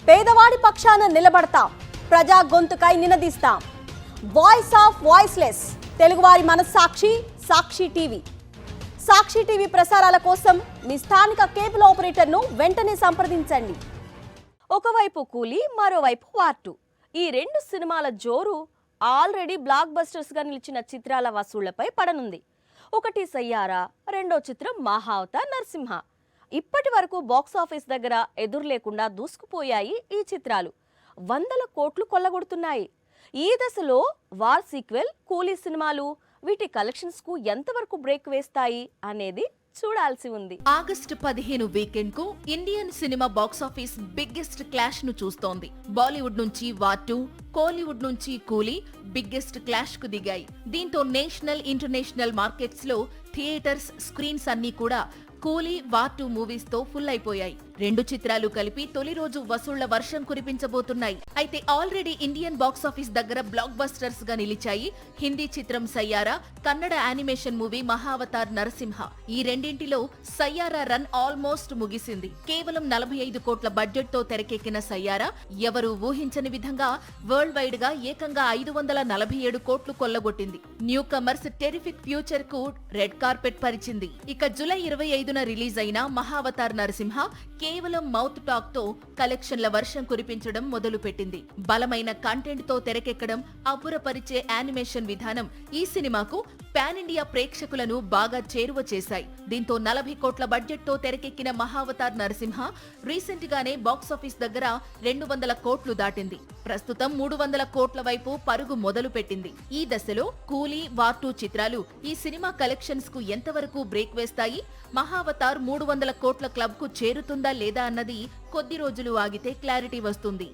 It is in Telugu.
పేదవాడి పక్షాన నిలబడతాం, ప్రజా గొంతుకై నినదిస్తాం. వాయిస్ ఆఫ్ వాయిస్లెస్, తెలుగువారి మనస్సాక్షి సాక్షి టీవీ. సాక్షి టీవీ ప్రసారాల కోసం మీ స్థానిక కేబుల్ ఆపరేటర్ను వెంటనే సంప్రదించండి. ఒకవైపు కూలీ, మరోవైపు వార్2. ఈ రెండు సినిమాల జోరు ఆల్రెడీ బ్లాక్ బస్టర్స్ గా నిలిచిన చిత్రాల వసూళ్లపై పడనుంది. ఒకటి సయ్యారా, రెండో చిత్రం మహావతార్ నరసింహ. ఇప్పటి వరకు బాక్సాఫీస్ దగ్గర ఎదురు లేకుండా దూసుకుపోయాయి ఈ చిత్రాలు. 100 కోట్లు కొల్లగొడుతున్నాయి. ఈ దశలో వార్ సీక్వెల్, కూలీ సినిమాలు వీటి కలెక్షన్స్ కు ఎంతవరకు బ్రేక్ వేస్తాయి అనేది చూడాల్సి ఉంది. ఆగస్టు 15 వీకెండ్ కు Indian cinema box office biggest clash ను చూస్తోంది. బాలీవుడ్ నుంచి వార్2, కోలీవుడ్ నుంచి కూలీ బిగ్గెస్ట్ క్లాష్ కు దిగాయి. దీంతో నేషనల్, ఇంటర్నేషనల్ మార్కెట్స్ లో థియేటర్స్, స్క్రీన్స్ అన్ని కూడా కూలీ, వార్2 మూవీస్ తో ఫుల్ అయిపోయాయి. రెండు చిత్రాలు కలిపి తొలి రోజు వసూళ్ల వర్షం కురిపించబోతున్నాయి. అయితే ఆల్రెడీ ఇండియన్ బాక్సాఫీస్ దగ్గర బ్లాక్ బస్టర్స్ గా నిలిచాయి హిందీ చిత్రం సయ్యారా, కన్నడ యానిమేషన్ మూవీ మహావతార్ నరసింహ. ఈ రెండింటిలో సయ్యారా రన్ ఆల్మోస్ట్ ముగిసింది. కేవలం 45 కోట్ల బడ్జెట్ తో తెరకెక్కిన సయ్యారా ఎవరు ఊహించని విధంగా వరల్డ్ వైడ్ గా ఏకంగా 547 కోట్లు కొల్లగొట్టింది. న్యూ కమర్స్ టెరిఫిక్ ఫ్యూచర్ కు రెడ్ కార్పెట్ పరిచింది. ఇక జూలై 25న రిలీజ్ అయిన మహావతార్ నరసింహ కేవలం మౌత్ టాక్ తో కలెక్షన్ల వర్షం కురిపించడం మొదలుపెట్టింది. బలమైన కంటెంట్ తో తెరకెక్కడం, అబ్బురపరిచే యానిమేషన్ విధానం ఈ సినిమాకు పాన్ ఇండియా ప్రేక్షకులను బాగా చేరువ చేశాయి. దీంతో 40 కోట్ల బడ్జెట్ తో తెరకెక్కిన మహావతార్ నరసింహ రీసెంట్ గానే బాక్సాఫీస్ దగ్గర 200 కోట్లు దాటింది. ప్రస్తుతం 300 కోట్ల వైపు పరుగు మొదలు పెట్టింది. ఈ దశలో కూలీ, వార్2 చిత్రాలు ఈ సినిమా కలెక్షన్స్ కు ఎంతవరకు బ్రేక్ వేస్తాయి? మహావతార్ 300 కోట్ల క్లబ్ కు చేరుతుందా లేదా అన్నది కొద్ది రోజులు ఆగితే క్లారిటీ వస్తుంది.